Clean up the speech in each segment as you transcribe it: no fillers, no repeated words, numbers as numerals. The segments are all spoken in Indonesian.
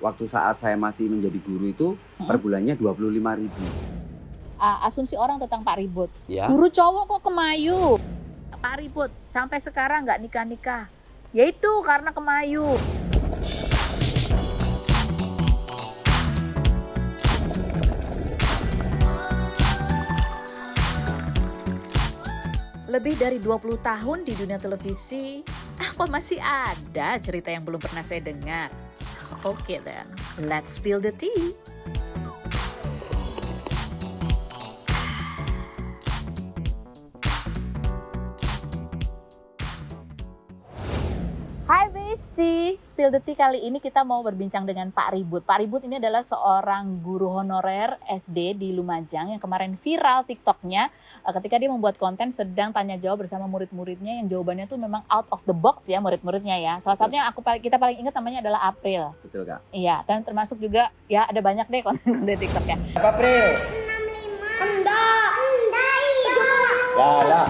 waktu saat saya masih menjadi guru itu per bulannya 25.000. Asumsi orang tentang Pak Ribut. Ya. Guru cowok kok kemayu? Pak Ribut sampai sekarang nggak nikah-nikah. Yaitu karena kemayu. Lebih dari 20 tahun di dunia televisi, apa masih ada cerita yang belum pernah saya dengar? Oke then, let's spill the tea. Hai Besti, Spill the Tea kali ini kita mau berbincang dengan Pak Ribut. Pak Ribut ini adalah seorang guru honorer SD di Lumajang yang kemarin viral TikToknya ketika dia membuat konten sedang tanya jawab bersama murid-muridnya yang jawabannya tuh memang out of the box ya murid-muridnya ya. Salah satunya kita paling ingat namanya adalah April. Betul Kak. Iya, dan termasuk juga ya ada banyak deh konten-konten TikToknya. April. 65. Enggak. Lah,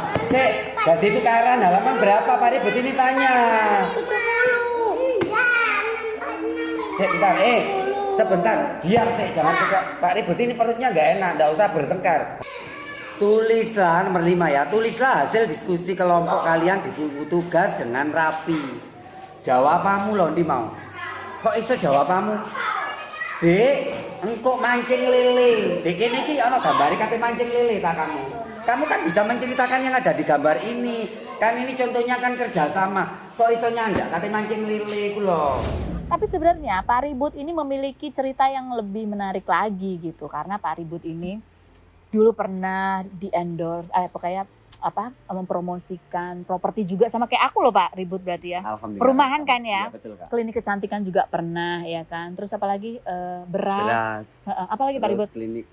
jadi sekarang halaman berapa Pak Ribut ini tanya? 70. Bentar, sebentar, diam jangan buka. Pak Ribut ini perutnya nggak enak, nggak usah bertengkar. Tulislah nomor 5 ya, tulislah hasil diskusi kelompok kalian di buku tugas dengan rapi. Jawabanmu loh, mau. Kok iso jawabanmu? Dek, engkau mancing lele. Dek ini ki ono gambari kate mancing lele tak kamu. Kamu kan bisa menceritakan yang ada di gambar ini. Kan ini contohnya kan kerjasama. Kok iso nyandak kate mancing lele ku loh. Tapi sebenarnya Pak Ribut ini memiliki cerita yang lebih menarik lagi gitu. Karena Pak Ribut ini dulu pernah di-endorse, mempromosikan properti juga sama kayak aku loh Pak Ribut berarti ya. Alhamdulillah. Perumahan kan ya. Iya, betul, Kak. Klinik kecantikan juga pernah ya kan. Terus apalagi beras. Apalagi Pak Ribut? Klinik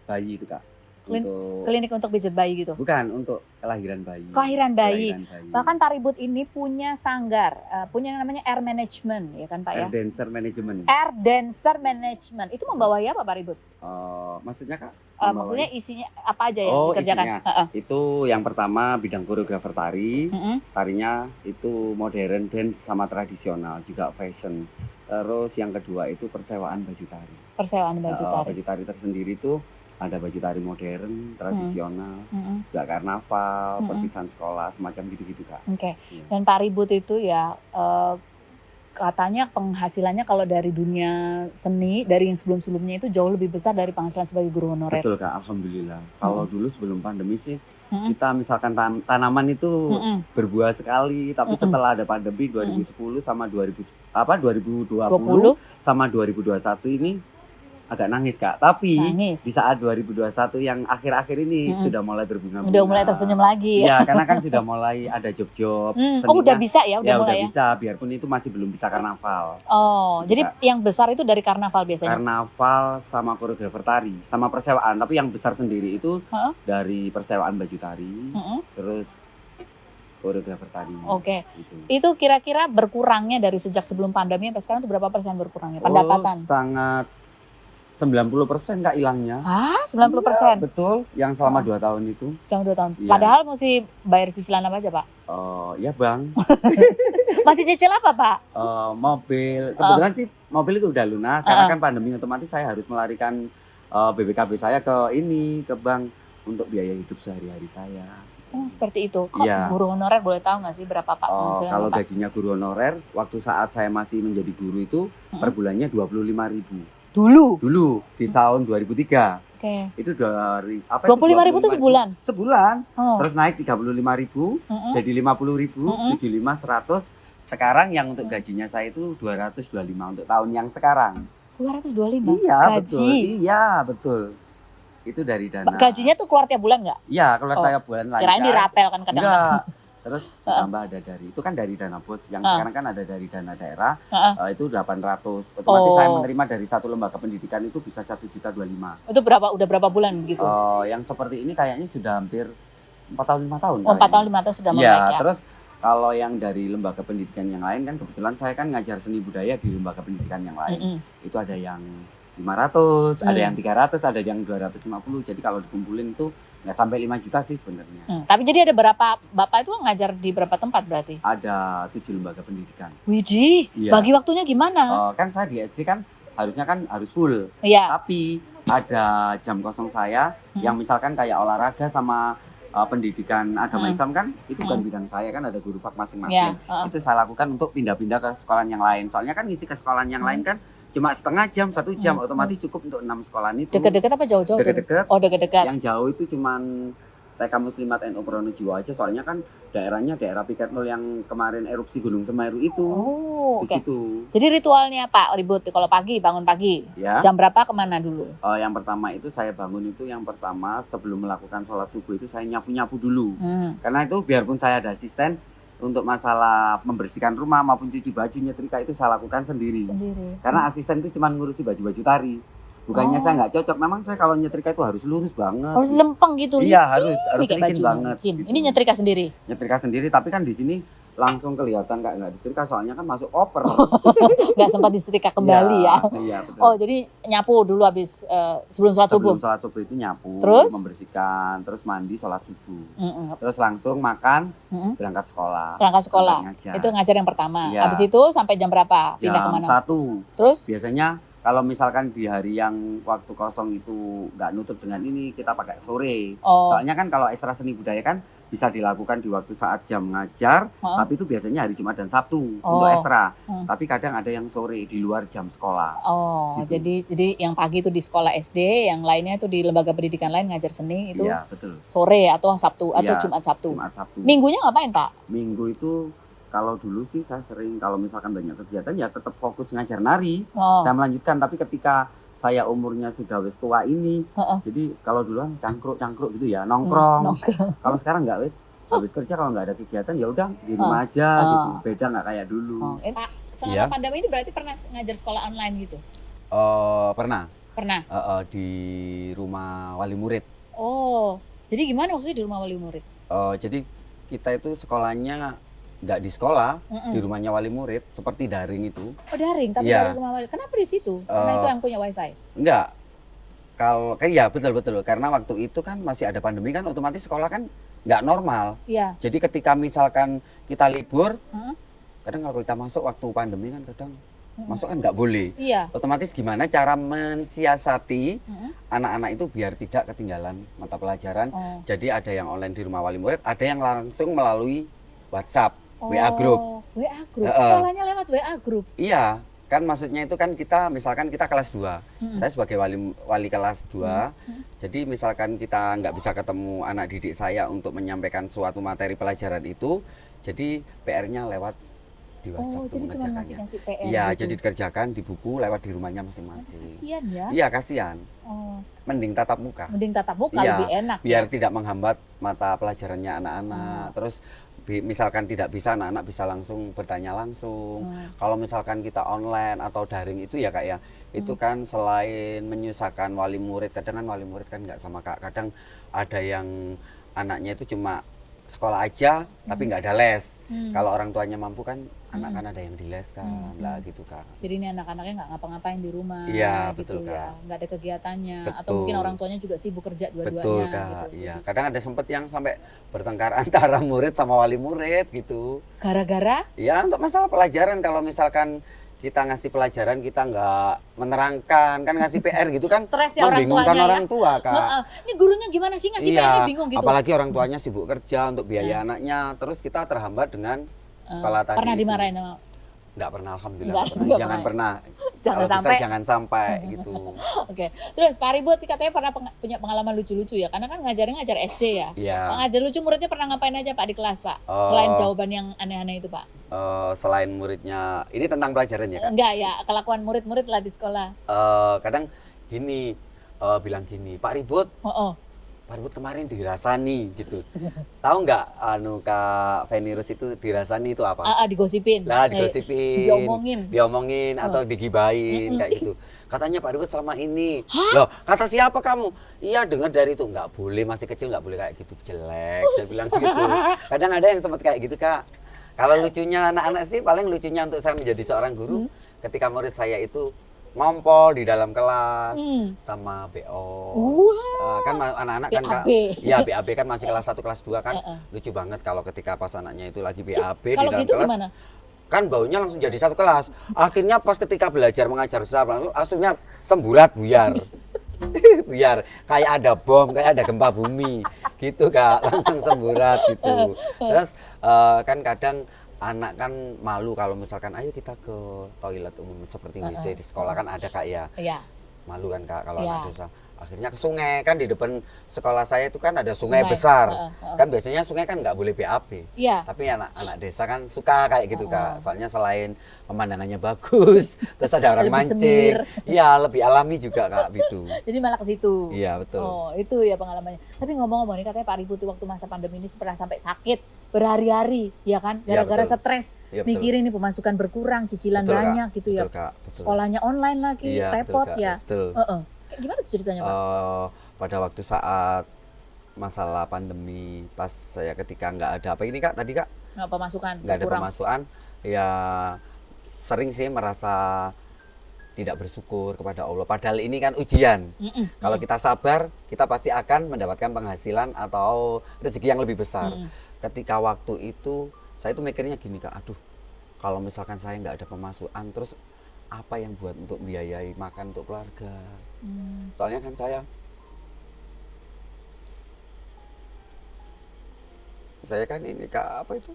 bayi itu Kak. Klinik untuk pijat bayi gitu. Bukan, untuk kelahiran bayi. Kelahiran bayi. Bahkan Pak Ribut ini punya sanggar, punya namanya Air Management ya kan Pak ya? Air Dancer Management. Air Dancer Management. Itu membawahi apa Pak Ribut? Maksudnya Kak? Maksudnya isinya apa aja yang dikerjakan? Isinya. Itu yang pertama bidang koreografer tari. Tarinya itu modern dan sama tradisional, juga fashion. Terus yang kedua itu persewaan baju tari. Persewaan baju tari. Baju tari tersendiri itu ada baju tari modern, tradisional, juga karnaval, perpisahan sekolah, semacam gitu-gitu Kak. Oke. Iya. Dan Pak Ribut itu ya katanya penghasilannya kalau dari dunia seni, dari yang sebelum-sebelumnya itu jauh lebih besar dari penghasilan sebagai guru honorer. Betul Kak, alhamdulillah. Kalau dulu sebelum pandemi sih, kita misalkan tanaman itu berbuah sekali, tapi setelah ada pandemi 2010 sama 2020 sama 2021 ini agak nangis Kak. Tapi di saat 2021 yang akhir-akhir ini sudah mulai berbunga-bunga. Udah mulai tersenyum lagi. Iya, karena kan sudah mulai ada job-job. Oh udah bisa ya? Udah mulai udah bisa, biarpun itu masih belum bisa karnaval. Oh, gitu, jadi Kak. Yang besar itu dari karnaval biasanya? Karnaval sama koreografer tari, sama persewaan. Tapi yang besar sendiri itu dari persewaan baju tari, terus koreografer tadi. Oke. Gitu. Itu kira-kira berkurangnya dari sejak sebelum pandemi sampai sekarang itu berapa persen berkurangnya pendapatan? Sangat 90% Kak hilangnya. Hah? 90%? Iya, betul, yang selama 2 tahun itu. Selama 2 tahun. Iya. Padahal mesti bayar cicilan apa aja Pak? Ya Bang. Masih cicil apa Pak? Mobil. Kebetulan sih mobil itu udah lunas. Karena kan pandemi otomatis saya harus melarikan BPKB saya ke bank untuk biaya hidup sehari-hari saya. Oh seperti itu. Kok guru honorer boleh tahu nggak sih berapa Pak? Kalau gajinya guru honorer, waktu saat saya masih menjadi guru itu per bulannya 25.000. Dulu di tahun 2003. Oke. Itu dari 25.000 itu sebulan. Sebulan. Terus naik 35.000 jadi 50.000, 75, 100. Sekarang yang untuk gajinya saya itu 225 untuk tahun yang sekarang. 225? Iya, gaji. Betul. Iya, betul. Itu dari dana. Gajinya tuh keluar tiap bulan nggak? Iya, keluar tiap bulan lagi. Kirain dirapel kan kadang-kadang. Enggak. Terus ditambah ada dari, itu kan dari dana bos, yang sekarang kan ada dari dana daerah, itu 800. Otomatis saya menerima dari satu lembaga pendidikan itu bisa 1.025.000. Itu udah berapa bulan gitu? Yang seperti ini kayaknya sudah hampir 4 tahun 5 tahun. 4 tahun 5 tahun sudah mulai ya. Terus kalau yang dari lembaga pendidikan yang lain kan kebetulan saya kan ngajar seni budaya di lembaga pendidikan yang lain. Itu ada yang 500, ada yang 300, ada yang 250. Jadi kalau dikumpulin itu nggak sampai 5 juta sih sebenarnya. Tapi jadi ada berapa, Bapak itu ngajar di berapa tempat berarti? Ada 7 lembaga pendidikan. Widih, Iya. bagi waktunya gimana? Kan saya di SD kan harusnya kan harus full. Iya. Tapi ada jam kosong saya yang misalkan kayak olahraga sama pendidikan agama Islam kan itu bukan bidang saya, kan ada guru fak masing-masing. Iya. Itu saya lakukan untuk pindah-pindah ke sekolah yang lain. Soalnya kan ngisi ke sekolah yang lain kan cuma setengah jam, 1 jam, otomatis cukup untuk 6 sekolah itu. Deket-deket apa jauh-jauh? Deket-deket. Oh, deket-deket. Yang jauh itu cuman TK Muslimat NU Pronojiwo aja, soalnya kan daerahnya daerah Piket Nol yang kemarin erupsi Gunung Semeru itu. Oh, Di oke. situ. Jadi ritualnya Pak Ribut kalau pagi, bangun pagi, Ya. jam berapa kemana dulu? Yang pertama itu saya bangun itu yang pertama sebelum melakukan sholat subuh itu saya nyapu-nyapu dulu. Karena itu biarpun saya ada asisten, untuk masalah membersihkan rumah maupun cuci baju, nyetrika itu saya lakukan sendiri. Karena asisten itu cuma ngurusi baju-baju tari. Bukannya saya nggak cocok, memang saya kalau nyetrika itu harus lurus banget. Harus lempeng gitu. Iya, licin, harus kayak licin bajunya, banget. licin. Gitu. Ini nyetrika sendiri. Nyetrika sendiri, tapi kan di sini langsung kelihatan nggak disetrika, soalnya kan masuk koper. Nggak sempat disetrika kembali ya. Iya, betul. Oh, jadi nyapu dulu habis sebelum sholat subuh. Sebelum sholat subuh itu nyapu, Terus? membersihkan, terus mandi, sholat subuh. Terus langsung makan, berangkat sekolah. Berangkat sekolah. Ngajar. Itu ngajar yang pertama. Iya. Habis itu sampai jam berapa? Pindah Jam kemana? 1. Terus? Biasanya kalau misalkan di hari yang waktu kosong itu nggak nutup dengan ini, kita pakai sore. Oh. Soalnya kan kalau ekstra seni budaya kan bisa dilakukan di waktu saat jam ngajar, tapi itu biasanya hari Jumat dan Sabtu untuk ekstra. Tapi kadang ada yang sore di luar jam sekolah. Oh, Gitu. jadi yang pagi itu di sekolah SD, yang lainnya itu di lembaga pendidikan lain ngajar seni itu Iya, betul. sore atau Sabtu atau Iya, Jumat Sabtu. Jumat Sabtu. Minggunya ngapain, Pak? Minggu itu kalau dulu sih saya sering kalau misalkan banyak kegiatan ya tetap fokus ngajar nari. Oh. Saya melanjutkan, tapi ketika saya umurnya sudah wis tua ini, jadi kalau dulu kan cangkruk gitu ya, nongkrong. Kalau sekarang nggak wis, habis kerja kalau nggak ada kegiatan ya udah di rumah aja gitu. Beda nggak kayak dulu. Pak, selama Iya. pandemi ini berarti pernah ngajar sekolah online gitu? Pernah Pernah. di rumah wali murid. Oh, jadi gimana maksudnya di rumah wali murid? Jadi kita itu sekolahnya nggak di sekolah, di rumahnya wali murid, seperti daring itu. Oh, daring, tapi Iya. dari rumah wali. Kenapa di situ? Karena itu yang punya wifi. Enggak. Kalau kayak ya betul. Karena waktu itu kan masih ada pandemi kan, otomatis sekolah kan nggak normal. Iya. Jadi ketika misalkan kita libur, kadang kalau kita masuk waktu pandemi kan kadang masuk kan nggak boleh. Iya. Otomatis gimana cara mensiasati anak-anak itu biar tidak ketinggalan mata pelajaran. Jadi ada yang online di rumah wali murid, ada yang langsung melalui WhatsApp, WA group. WA group. Sekolahnya lewat WA group. Iya, kan maksudnya itu kan kita misalkan kita kelas 2. Saya sebagai wali kelas 2. Jadi misalkan kita nggak bisa ketemu anak didik saya untuk menyampaikan suatu materi pelajaran itu, jadi PR-nya lewat di WhatsApp. Oh, jadi cuma ngasih PR. Iya, gitu. jadi dikerjakan di buku lewat di rumahnya masing-masing. Kasian ya. Iya, kasihan. Oh, Mending tatap muka. mending tatap muka Iya, lebih enak. Biar tidak menghambat mata pelajarannya anak-anak. Terus misalkan tidak bisa, anak-anak bisa langsung bertanya langsung. Kalau misalkan kita online atau daring itu ya Kak ya, itu kan selain menyusahkan wali murid, kadang kan wali murid kan nggak sama Kak. Kadang ada yang anaknya itu cuma sekolah aja tapi nggak ada les. Kalau orang tuanya mampu kan anak kan ada yang di les kan lah gitu Kak. Jadi ini anak-anaknya nggak ngapa-ngapain di rumah. Iya, gitu betul, ya. Kak. Nggak ada kegiatannya. Atau Betul. mungkin orang tuanya juga sibuk kerja dua-duanya. Betul Kak, gitu. iya. Kadang ada sempet yang sampai bertengkar antara murid sama wali murid gitu. Gara-gara? Ya untuk masalah pelajaran, kalau misalkan kita ngasih pelajaran kita nggak menerangkan, kan ngasih PR gitu kan Stres ya orang membingungkan tuanya ya. orang tua Kak. Ini gurunya gimana sih ngasih PR-nya bingung gitu. Apalagi orang tuanya sibuk kerja untuk biaya anaknya, terus kita terhambat dengan sekolah tadi. Pernah itu. dimarahin sama Nggak pernah, alhamdulillah Nggak nggak pernah. Jangan pernah. pernah. Jangan Kalau bisa sampai. jangan sampai gitu. Oke. Terus Pak Ribut katanya pernah punya pengalaman lucu-lucu ya, karena kan ngajarnya ngajar SD ya. Iya. Pak ngajar lucu, muridnya pernah ngapain aja Pak di kelas Pak? Oh. Selain jawaban yang aneh-aneh itu Pak. Selain muridnya, ini tentang pelajaran ya Kak? Enggak ya, kelakuan murid-murid lah di sekolah. Kadang gini, bilang gini, Pak Ribut, Pak Ribut kemarin dirasani gitu. Tahu nggak Kak Venirus itu dirasani itu apa? Digosipin. Lah digosipin, diomongin atau digibain kayak gitu. Katanya Pak Ribut selama ini. Loh, kata siapa kamu? Iya dengar dari itu. Nggak boleh, masih kecil nggak boleh kayak gitu, jelek. Saya bilang gitu. Kadang ada yang sempat kayak gitu Kak. Kalau lucunya anak-anak sih paling lucunya untuk saya menjadi seorang guru ketika murid saya itu ngompol di dalam kelas Hmm. sama BO. Wah. Kan anak-anak kan Kak, BAB. ya BAB kan masih kelas 1 kelas 2 kan Heeh. lucu banget kalau ketika pas anaknya itu lagi Terus BAB di kalau dalam gitu kelas. gimana? Kan baunya langsung jadi satu kelas. Akhirnya pas ketika belajar mengajar langsungnya semburat buyar. Buyar kayak ada bom, kayak ada gempa bumi gitu Kak, langsung semburat gitu. Terus kan kadang anak kan malu kalau misalkan ayo kita ke toilet umum seperti WC di sekolah kan ada Kak ya. Iya. Malu kan Kak kalau Iya. anak desa. Akhirnya ke sungai, kan di depan sekolah saya itu kan ada sungai Sungai. besar. Heeh. Kan biasanya sungai kan nggak boleh BAB. Iya. Tapi anak-anak desa kan suka kayak gitu Kak. Soalnya selain pemandangannya bagus, terus ada orang Lebih mancing. semir. Iya, lebih alami juga Kak gitu. Jadi malah ke situ. Iya, betul. Oh, itu ya pengalamannya. Tapi ngomong-ngomong ini katanya Pak Ribut waktu masa pandemi ini pernah sampai sakit berhari-hari, ya kan? Iya, Gara-gara betul. stres, Iya, betul. mikirin nih pemasukan berkurang, cicilan Betul, Kak. banyak gitu ya. Betul, Kak. Betul. Sekolahnya online lagi, Iya, repot betul, Kak. ya. Betul. Heeh. Kayak gimana tuh ceritanya, Pak? Pada waktu saat masalah pandemi, pas saya ketika nggak ada apa ini Kak, tadi Kak, Nggak pemasukan nggak ada berkurang. pemasukan, ya sering sih merasa tidak bersyukur kepada Allah. Padahal ini kan ujian. Mm-mm. Kalau kita sabar, kita pasti akan mendapatkan penghasilan atau rezeki yang lebih besar. Mm-mm. Ketika waktu itu, saya tuh mikirnya gini Kak, aduh, kalau misalkan saya nggak ada pemasukan, terus apa yang buat untuk biayai makan untuk keluarga? Soalnya kan saya kan ini Kak, apa itu?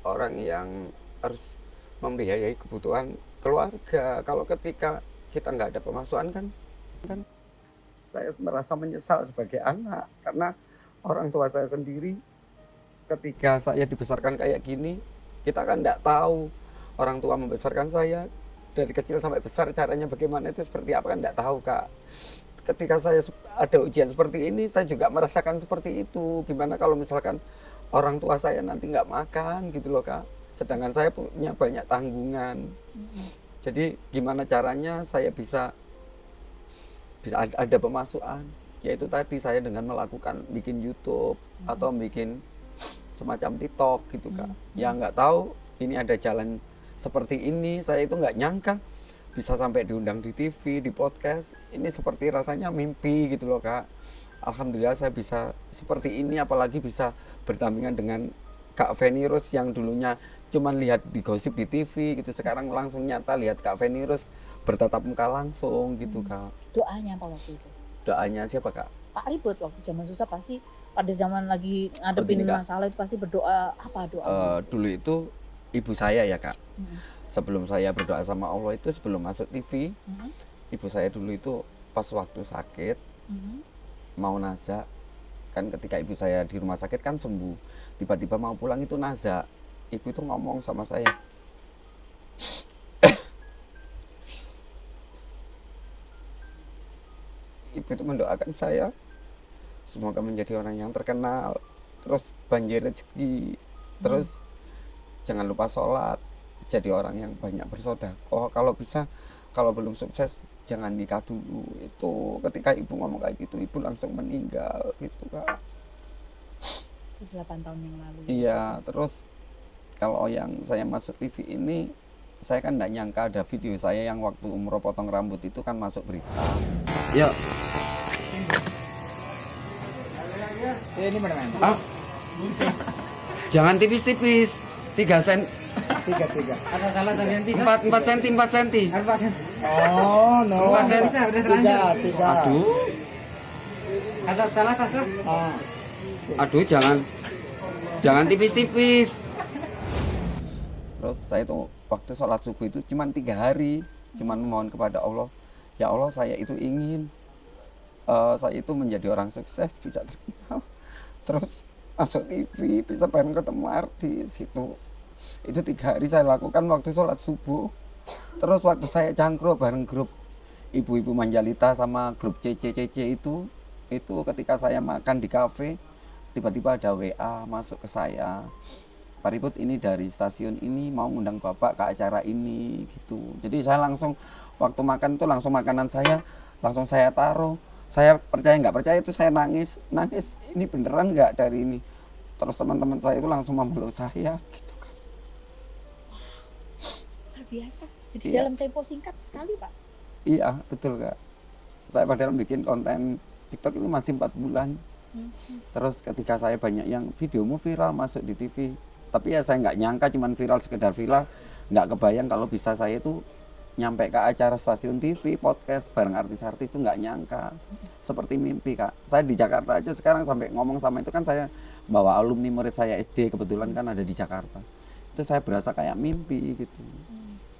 Orang yang harus membiayai kebutuhan keluarga. Kalau ketika kita nggak ada pemasukan kan saya merasa menyesal sebagai anak karena orang tua saya sendiri ketika saya dibesarkan kayak gini, kita kan nggak tahu orang tua membesarkan saya dari kecil sampai besar caranya bagaimana itu seperti apa kan nggak tahu Kak. Ketika saya ada ujian seperti ini, saya juga merasakan seperti itu. Gimana kalau misalkan orang tua saya nanti nggak makan gitu loh Kak. Sedangkan saya punya banyak tanggungan. Jadi gimana caranya saya bisa ada pemasukan? Yaitu tadi saya dengan melakukan bikin YouTube atau bikin semacam TikTok gitu Kak. Ya nggak tahu ini ada jalan seperti ini. Saya itu nggak nyangka bisa sampai diundang di TV, di podcast. Ini seperti rasanya mimpi gitu loh Kak. Alhamdulillah saya bisa seperti ini, apalagi bisa berdampingan dengan Kak Feni Rus yang dulunya cuman lihat di gosip di TV gitu. Sekarang langsung nyata lihat Kak Feni Rus bertatap muka langsung gitu Kak. Doanya apa waktu itu? Doanya siapa Kak? Pak Ribut waktu zaman susah pasti pada zaman lagi ngadepin gini, Kak. masalah itu pasti berdoa apa doa? Dulu itu ibu saya ya Kak. Sebelum saya berdoa sama Allah itu sebelum masuk TV, ibu saya dulu itu pas waktu sakit mau nazak, kan ketika ibu saya di rumah sakit kan sembuh, tiba-tiba mau pulang itu nazak, ibu itu ngomong sama saya, ibu itu mendoakan saya semoga menjadi orang yang terkenal, terus banjir rezeki, terus jangan lupa sholat, jadi orang yang banyak bersedekah. Kalau bisa, kalau belum sukses jangan nikah dulu. Itu ketika ibu ngomong kayak gitu, ibu langsung meninggal gitu Kak. Itu 8 tahun yang lalu. Iya, terus kalau yang saya masuk TV ini, saya kan nggak nyangka ada video saya yang waktu umroh potong rambut itu kan masuk berita. Yuk. Ini mana? Ah. Jangan tipis-tipis. 3 sen. 3. Ada salah tadi nanti. 4 senti, 4 senti. Oh, no. 4 senti. Bisa, udah selanjut. 3. Aduh. Ada salah tasnya? Aduh, jangan tipis-tipis. Terus saya itu waktu sholat subuh itu cuma 3 hari, cuma memohon kepada Allah, ya Allah saya itu ingin saya itu menjadi orang sukses, bisa terkenal, terus masuk TV, bisa bareng ketemu artis itu 3 hari saya lakukan waktu sholat subuh. Terus waktu saya cangkruk bareng grup ibu-ibu Manjalita sama grup CC itu ketika saya makan di kafe, tiba-tiba ada WA masuk ke saya, Pak Ribut ini dari stasiun ini mau ngundang Bapak ke acara ini gitu. Jadi saya langsung waktu makan itu langsung makanan saya langsung saya taruh. Saya percaya nggak percaya itu saya nangis ini beneran nggak dari ini. Terus teman-teman saya itu langsung memeluk saya gitu kan. biasa. Jadi Iya. dalam tempo singkat sekali, Pak. Iya, betul Kak. Saya padahal bikin konten TikTok itu masih 4 bulan. Terus ketika saya banyak yang videomu viral masuk di TV. Tapi ya saya nggak nyangka cuman viral sekedar viral. Nggak kebayang kalau bisa saya itu nyampe ke acara stasiun TV, podcast bareng artis-artis itu nggak nyangka. Seperti mimpi Kak. Saya di Jakarta aja sekarang sampai ngomong sama itu kan saya bawa alumni murid saya SD kebetulan kan ada di Jakarta. Itu saya berasa kayak mimpi gitu.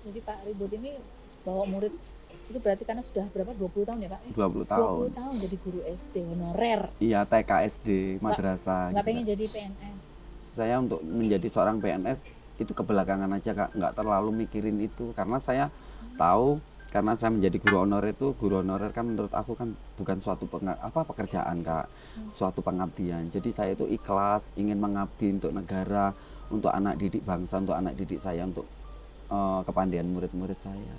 Jadi Pak Ribut ini bawa murid itu berarti karena sudah berapa 20 tahun ya Pak? 20 tahun. 20 tahun jadi guru SD honorer. Iya, TK SD, madrasah. Nggak gitu, pengen Kak. jadi PNS. Saya untuk menjadi seorang PNS itu kebelakangan aja Kak, nggak terlalu mikirin itu karena saya tahu karena saya menjadi guru honorer kan menurut aku kan bukan suatu pekerjaan Kak, suatu pengabdian. Jadi saya itu ikhlas ingin mengabdi untuk negara, untuk anak didik bangsa, untuk anak didik saya, untuk kepandaian murid-murid saya.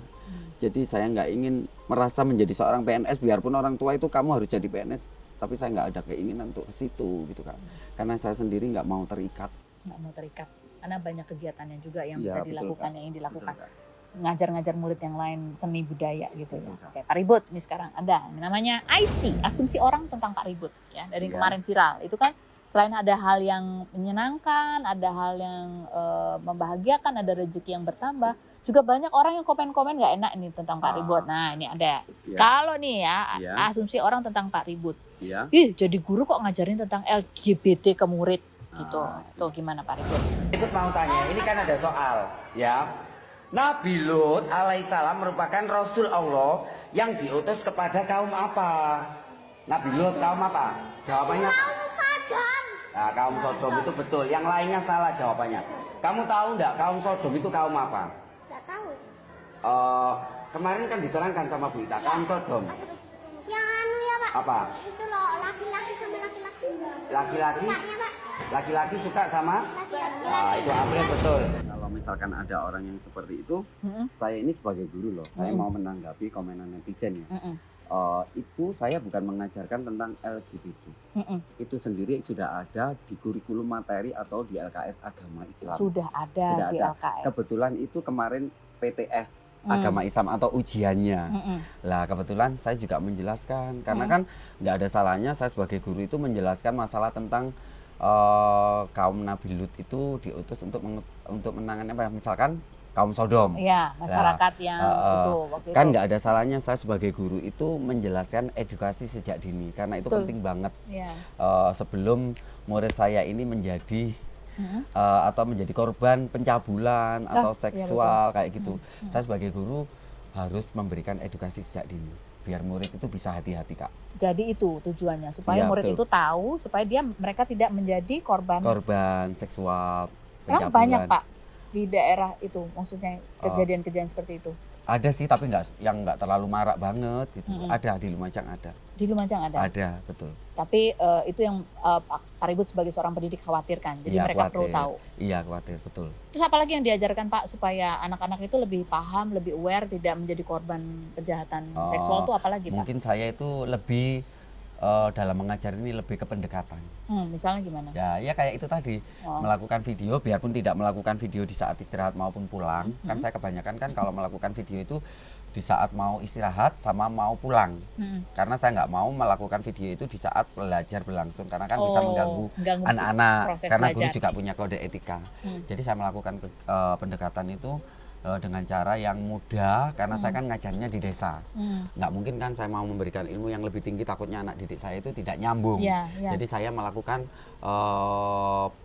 Jadi saya nggak ingin merasa menjadi seorang PNS biarpun orang tua itu kamu harus jadi PNS, tapi saya nggak ada keinginan untuk ke situ gitu Kak. Karena saya sendiri nggak mau terikat. Nggak mau terikat karena banyak kegiatannya juga yang Iya, bisa betul, dilakukan Kak. yang ingin dilakukan. Betul, Kak. Ngajar-ngajar murid yang lain seni budaya gitu ya. Betul, Kak. Oke, Pak Ribut ini sekarang ada namanya Ice-T, asumsi orang tentang Pak Ribut ya dari Iya. kemarin viral. Itu kan selain ada hal yang menyenangkan, ada hal yang membahagiakan, ada rezeki yang bertambah, juga banyak orang yang komen-komen nggak enak nih tentang Pak Ribut. Nah, ini ada. Iya. Kalau nih ya, Iya. asumsi orang tentang Pak Ribut. Iya. Ih, jadi guru kok ngajarin tentang LGBT ke murid gitu. Ah, Tuh gimana Pak Ribut? Ikut mau tanya, ini kan ada soal, ya. Nabi Lut alaihissalam merupakan Rasul Allah yang diutus kepada kaum apa? Nabi Lut kaum apa? Jawabannya Sadam. nah, kaum Sodom itu betul. Yang lainnya salah jawabannya. Kamu tahu enggak kaum Sodom itu kaum apa? Gak tahu. Kemarin kan diterangkan sama Bu Ita, kaum Sodom Yang anu ya Pak. apa? Itu loh laki-laki sama laki-laki. Laki-laki, Sukanya Pak. laki-laki suka sama? Laki-laki. Nah, itu April betul. Kalau misalkan ada orang yang seperti itu, Mm-mm. saya ini sebagai guru loh, saya Mm-mm. mau menanggapi komenan netizen ya. Mm-mm. Itu saya bukan mengajarkan tentang LGBT. Mm-mm. Itu sendiri sudah ada di kurikulum materi atau di LKS Agama Islam. Sudah ada Sudah di ada. LKS. Kebetulan itu kemarin PTS Hmm. Agama Islam atau ujiannya. Mm-mm. Lah kebetulan saya juga menjelaskan karena Hmm. kan nggak ada salahnya saya sebagai guru itu menjelaskan masalah tentang kaum Nabi Lut itu diutus untuk menangani apa ya? Misalkan kaum Sodom. Iya, masyarakat yang itu waktu Kan itu. nggak ada salahnya saya sebagai guru itu menjelaskan edukasi sejak dini karena itu Betul. penting banget Iya. sebelum murid saya ini menjadi Mm-mm. atau menjadi korban pencabulan atau iya, seksual kayak gitu. Hmm. Saya sebagai guru harus memberikan edukasi sejak dini biar murid itu bisa hati-hati Kak. Jadi itu tujuannya supaya Iya, murid betul. itu tahu supaya mereka tidak menjadi korban. Korban seksual, Emang pencabulan. banyak Pak di daerah itu, maksudnya kejadian-kejadian seperti itu. Ada sih tapi yang nggak terlalu marak banget gitu. Mm-mm. Ada di Lumajang ada. Di Lumajang ada. Ada, betul. Tapi itu yang Pak Ribut sebagai seorang pendidik khawatirkan. Jadi Iya, mereka perlu khawatir. tahu. Iya, khawatir, betul. Terus apa lagi yang diajarkan Pak supaya anak-anak itu lebih paham, lebih aware, tidak menjadi korban kejahatan Oh, seksual itu apa lagi Pak? Mungkin saya itu lebih dalam mengajar ini lebih ke pendekatan. Misalnya gimana? Ya kayak itu tadi. Oh. Melakukan video biarpun tidak melakukan video di saat istirahat maupun pulang. Kan saya kebanyakan kan kalau melakukan video itu di saat mau istirahat sama mau pulang. Mm. Karena saya nggak mau melakukan video itu di saat belajar berlangsung karena kan bisa mengganggu mengganggu anak-anak proses karena guru belajar. juga punya kode etika. Jadi saya melakukan pendekatan itu dengan cara yang mudah karena saya kan ngajarnya di desa. Nggak mungkin kan saya mau memberikan ilmu yang lebih tinggi takutnya anak didik saya itu tidak nyambung. Iya, iya. Jadi saya melakukan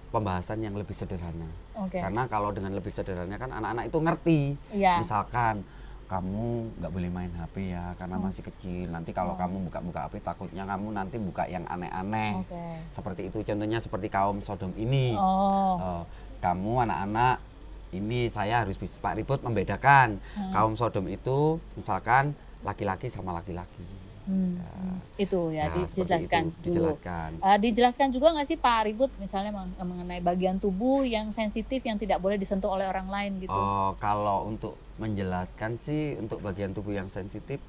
pembahasan yang lebih sederhana. Oke. Karena kalau dengan lebih sederhana kan anak-anak itu ngerti. Iya. Misalkan kamu nggak boleh main HP ya karena masih kecil. Nanti kalau kamu buka-buka HP takutnya kamu nanti buka yang aneh-aneh. Oke. Seperti itu contohnya seperti kaum Sodom ini. Oh. Kamu anak-anak ini saya harus bisa Pak Ribut membedakan kaum Sodom itu misalkan laki-laki sama laki-laki. Itu ya, Nah, seperti dijelaskan itu, dulu. dijelaskan. Dijelaskan juga nggak sih Pak Ribut misalnya mengenai bagian tubuh yang sensitif yang tidak boleh disentuh oleh orang lain gitu? Kalau untuk menjelaskan sih untuk bagian tubuh yang sensitif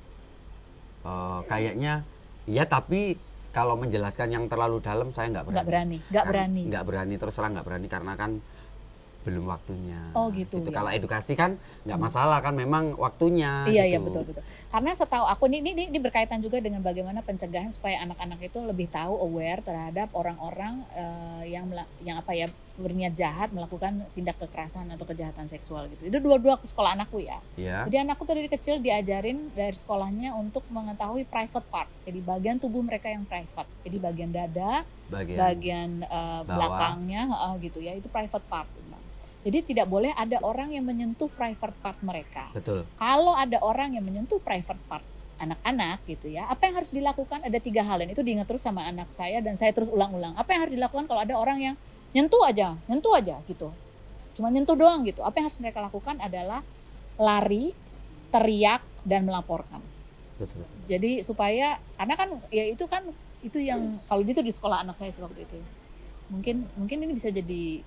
kayaknya iya tapi kalau menjelaskan yang terlalu dalam saya nggak berani. Nggak berani, nggak berani. Nggak berani terus terang nggak berani karena kan belum waktunya. Oh, gitu, ya. Kalau edukasi kan nggak masalah kan, memang waktunya. Iya, iya, gitu. betul. Karena setahu aku ini berkaitan juga dengan bagaimana pencegahan supaya anak-anak itu lebih tahu, aware terhadap orang-orang yang berniat jahat melakukan tindak kekerasan atau kejahatan seksual gitu. Itu dua-dua ke sekolah anakku ya. Iya. Jadi anakku tuh dari kecil diajarin dari sekolahnya untuk mengetahui private part. Jadi bagian tubuh mereka yang private. Jadi bagian dada, bagian belakangnya gitu ya, itu private part. Jadi tidak boleh ada orang yang menyentuh private part mereka. Betul. Kalau ada orang yang menyentuh private part anak-anak gitu ya, apa yang harus dilakukan? Ada 3 hal, dan itu diingat terus sama anak saya dan saya terus ulang-ulang. Apa yang harus dilakukan kalau ada orang yang nyentuh aja gitu. Cuma nyentuh doang gitu. Apa yang harus mereka lakukan adalah lari, teriak, dan melaporkan. Betul. Jadi supaya, karena kan ya itu yang kalau itu di sekolah anak saya waktu itu. Mungkin ini bisa jadi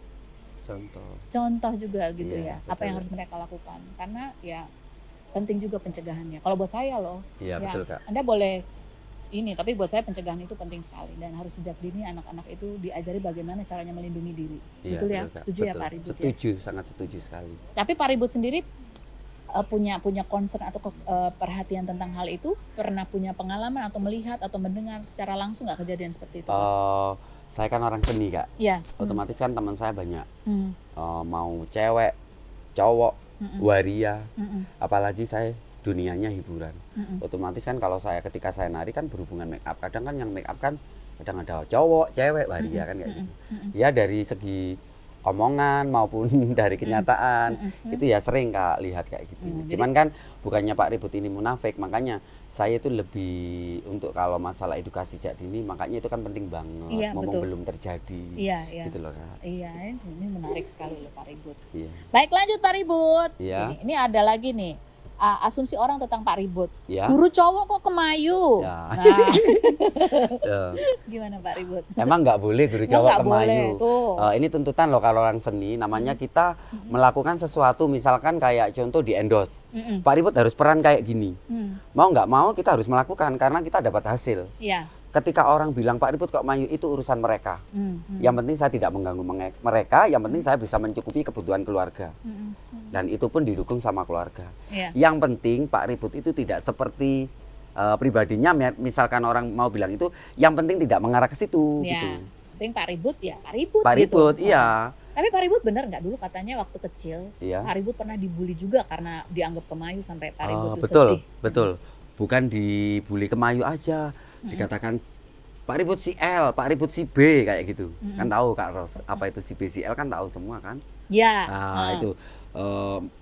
contoh juga gitu Iya, ya. Apa yang harus betul. mereka lakukan. Karena ya penting juga pencegahannya. Kalau buat saya loh, Iya, ya, betul Kak. Anda boleh ini, tapi buat saya pencegahan itu penting sekali dan harus sejak dini anak-anak itu diajari bagaimana caranya melindungi diri. Iya, Betul ya? Kak. Setuju ya Betul. Pak Ribut ya? Setuju, sangat setuju sekali. Tapi Pak Ribut sendiri punya concern atau perhatian tentang hal itu? Pernah punya pengalaman atau melihat atau mendengar secara langsung nggak kejadian seperti itu? Saya kan orang seni Kak. Iya. Otomatis kan teman saya banyak. Hmm. Mau cewek, cowok, Mm-mm. waria. Mm-mm. Apalagi saya dunianya hiburan. Mm-mm. Otomatis kan kalau ketika saya nari kan berhubungan make up. Kadang kan yang make up kan kadang ada cowok, cewek, waria kan kayak gitu. Mm-mm. Ya dari segi omongan maupun dari kenyataan Mm-mm. itu ya sering Kak lihat kayak gitu. Jadi- Cuman kan bukannya Pak Ribut ini munafik, makanya saya itu lebih untuk kalau masalah edukasi sejak dini, makanya itu kan penting banget. Iya, Ngomong betul. belum terjadi. Iya, iya. Gitu loh Kak. Iya, ini menarik sekali loh Pak Ribut. Iya. Baik, lanjut Pak Ribut. Iya. Ini ada lagi nih. Asumsi orang tentang Pak Ribut. Ya. Guru cowok kok kemayu. Ya. Nah, Eh, gimana Pak Ribut? Emang nggak boleh guru Emang cowok nggak boleh, kemayu. tuh. Ini tuntutan loh kalau orang seni. Namanya kita melakukan sesuatu, misalkan kayak contoh di endorse. Mm-mm. Pak Ribut harus peran kayak gini. Hmm. Mau nggak mau kita harus melakukan karena kita dapat hasil. Iya. Ketika orang bilang Pak Ribut kok mayu, itu urusan mereka. Hmm. Yang penting saya tidak mengganggu mereka, yang penting saya bisa mencukupi kebutuhan keluarga. Hmm. Dan itu pun didukung sama keluarga. Iya. Yang penting Pak Ribut itu tidak seperti pribadinya, misalkan orang mau bilang itu, yang penting tidak mengarah ke situ Iya. gitu. Penting Pak Ribut ya Pak Ribut. Pak Ribut, gitu. iya. Tapi Pak Ribut bener nggak dulu katanya waktu kecil Iya. Pak Ribut pernah dibully juga karena dianggap kemayu sampai Pak Ribut itu Betul, sedih. betul. Bukan dibully kemayu aja, dikatakan Pak Ribut si L, Pak Ribut si B kayak gitu. Kan tahu Kak Ros, apa itu si B si L kan tahu semua kan. Ya. Nah, itu.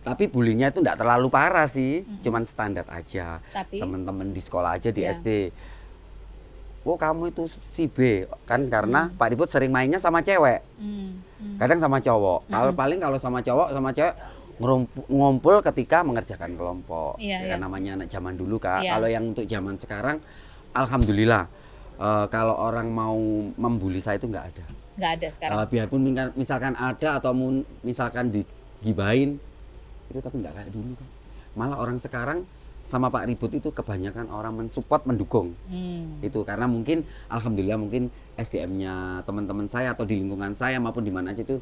Tapi bulinya itu enggak terlalu parah sih, cuman standar aja. Tapi Teman-teman di sekolah aja di Iya. SD. Oh kamu itu si B kan karena Pak Ribut sering mainnya sama cewek, kadang sama cowok. Kalau sama cowok sama cewek ngumpul ketika mengerjakan kelompok. Iya, Ya kan iya. namanya anak zaman dulu Kak. Iya. Kalau yang untuk zaman sekarang, alhamdulillah kalau orang mau membuli saya itu nggak ada. nggak ada sekarang. Biarpun misalkan ada atau misalkan digibahin itu, tapi nggak kayak dulu kan. Malah orang sekarang sama Pak Ribut itu kebanyakan orang mensupport, mendukung. Itu karena mungkin alhamdulillah mungkin SDM-nya teman-teman saya atau di lingkungan saya maupun di mana aja itu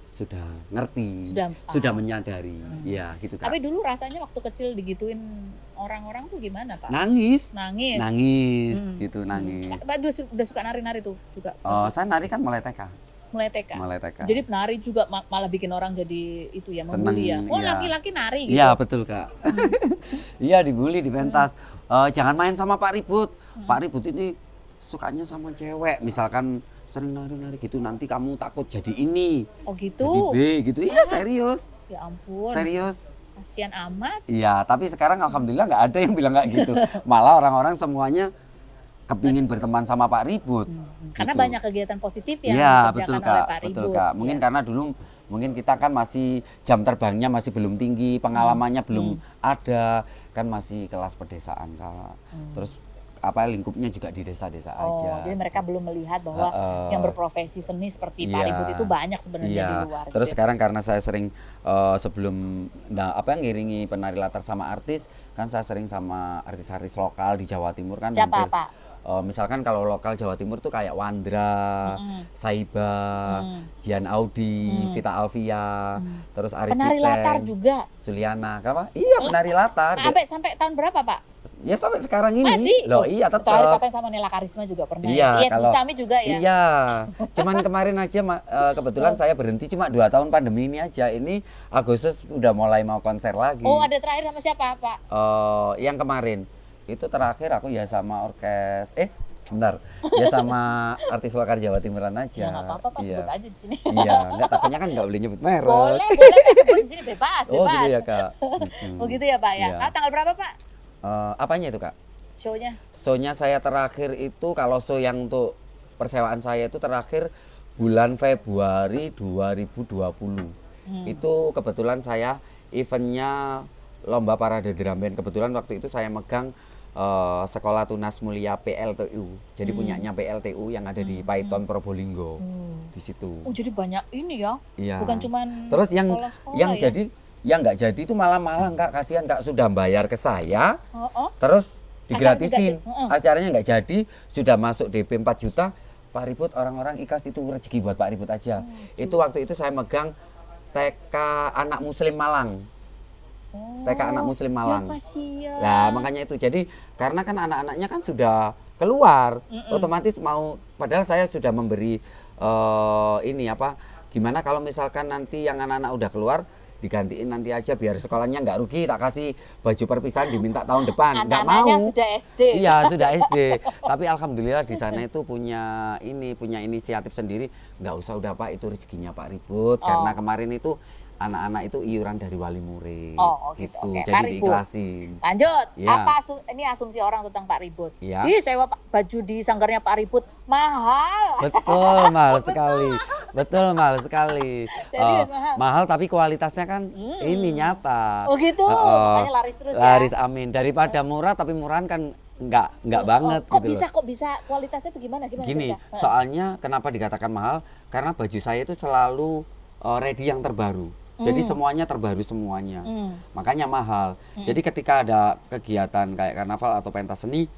sudah ngerti, Sudah paham. menyadari. Ya gitu Kak. Tapi dulu rasanya waktu kecil digituin orang-orang tuh gimana Pak? Nangis Nangis. gitu, nangis. Pak udah suka nari-nari tuh juga? Saya nari kan mulai TK. Mulai TK? Mulai TK. Jadi penari juga malah bikin orang jadi itu ya, Seneng, membuli ya. Oh iya. laki-laki nari gitu? Iya betul Kak. Iya dibully, dipentas. Jangan main sama Pak Ribut. Pak Ribut ini sukanya sama cewek. Misalkan sering nari-nari gitu, nanti kamu takut jadi ini, Oh jadi gitu? B gitu. Iya serius, Ya ampun, serius. kasihan amat. Iya, tapi sekarang alhamdulillah nggak ada yang bilang kayak gitu. Malah orang-orang semuanya kepingin berteman sama Pak Ribut. Karena Gitu. banyak kegiatan positif yang Iya dikerjakan betul oleh Kak, Pak Ribut. betul Kak. Mungkin Ya. karena dulu mungkin kita kan masih jam terbangnya masih belum tinggi, pengalamannya belum ada, kan masih kelas pedesaan Kak. Terus lingkupnya juga di desa-desa aja. Jadi mereka belum melihat bahwa yang berprofesi seni seperti Pak Iya. Ribut itu banyak sebenarnya Iya. di luar. Terus gitu. sekarang karena saya sering sebelum ngiringi penari latar sama artis, kan saya sering sama artis-artis lokal di Jawa Timur kan. Siapa hampir, Pak? misalkan kalau lokal Jawa Timur tuh kayak Wandra, Saiba, Jian Audi, Vita Alvia, terus Ari Penari latar Citeng, juga. Suliana. Kenapa? Iya, penari latar. Sampai tahun berapa, Pak? Ya sampai sekarang ini. Masih? Loh, iya tetap. Terakhir katanya sama Nela Karisma juga pernah. Iya, kalau kami juga ya. Iya. Cuman kemarin aja kebetulan saya berhenti cuma 2 tahun pandemi ini aja. Ini Agustus udah mulai mau konser lagi. Oh, ada terakhir sama siapa, Pak? Yang kemarin itu terakhir aku ya sama bentar. Ya sama artis lokal Jawa Timuran aja. Ya nggak apa-apa, Pak, Iya. sebut aja di sini. Iya, enggak takutnya kan nggak boleh nyebut merek. Boleh Pak, sebut di sini bebas. Oh gitu ya, Kak. Oh gitu ya, Pak ya. Iya. Tanggal berapa, Pak? Apanya itu, Kak? Show-nya? Show-nya saya terakhir itu kalau show yang untuk persewaan saya itu terakhir bulan Februari 2020. Itu kebetulan saya eventnya lomba parade drum band. Kebetulan waktu itu saya megang Sekolah Tunas Mulia PLTU. Jadi punyanya PLTU yang ada di Python Probolinggo. Di situ. Oh, jadi banyak ini ya. Iya. Bukan cuman Terus yang sekolah-sekolah yang ya? jadi yang nggak jadi itu malah Kak, kasihan Kak, sudah bayar ke saya. Terus digratisin. Acaranya nggak jadi, sudah masuk DP 4 juta. Pak Ribut, orang-orang ikhlas, itu rezeki buat Pak Ribut aja. Itu waktu itu saya megang TK Anak Muslim Malang. TK Anak Muslim Malang. Ya, kasihan. Nah, makanya itu. Jadi karena kan anak-anaknya kan sudah keluar, otomatis mau, padahal saya sudah memberi gimana kalau misalkan nanti yang anak-anak udah keluar digantiin nanti aja biar sekolahnya nggak rugi, tak kasih baju perpisahan diminta tahun depan, nggak mau. Anak-anaknya sudah SD. Iya, sudah SD. Tapi alhamdulillah di sana itu punya inisiatif sendiri. Nggak usah, udah Pak, itu rezekinya Pak Ribut. Karena kemarin itu anak-anak itu iuran dari wali murid. Oh, gitu. Oke, Pak Jadi Ribut. diikhlasin. Lanjut. Iya. Ini asumsi orang tentang Pak Ribut. Iya. Ih, sewa baju di sanggarnya Pak Ribut mahal. Betul, mahal sekali. Betul, mahal sekali. Serius, mahal? Mahal tapi kualitasnya kan ini nyata. Oh gitu. Makanya laris terus Laris, ya. amin. Daripada murah tapi murahan kan enggak banget Kok gitu bisa loh. kualitasnya itu gimana Gini, cerita? soalnya kenapa dikatakan mahal? Karena baju saya itu selalu ready yang terbaru. Jadi semuanya terbaru semuanya. Makanya mahal. Jadi ketika ada kegiatan kayak karnaval atau pentas seni,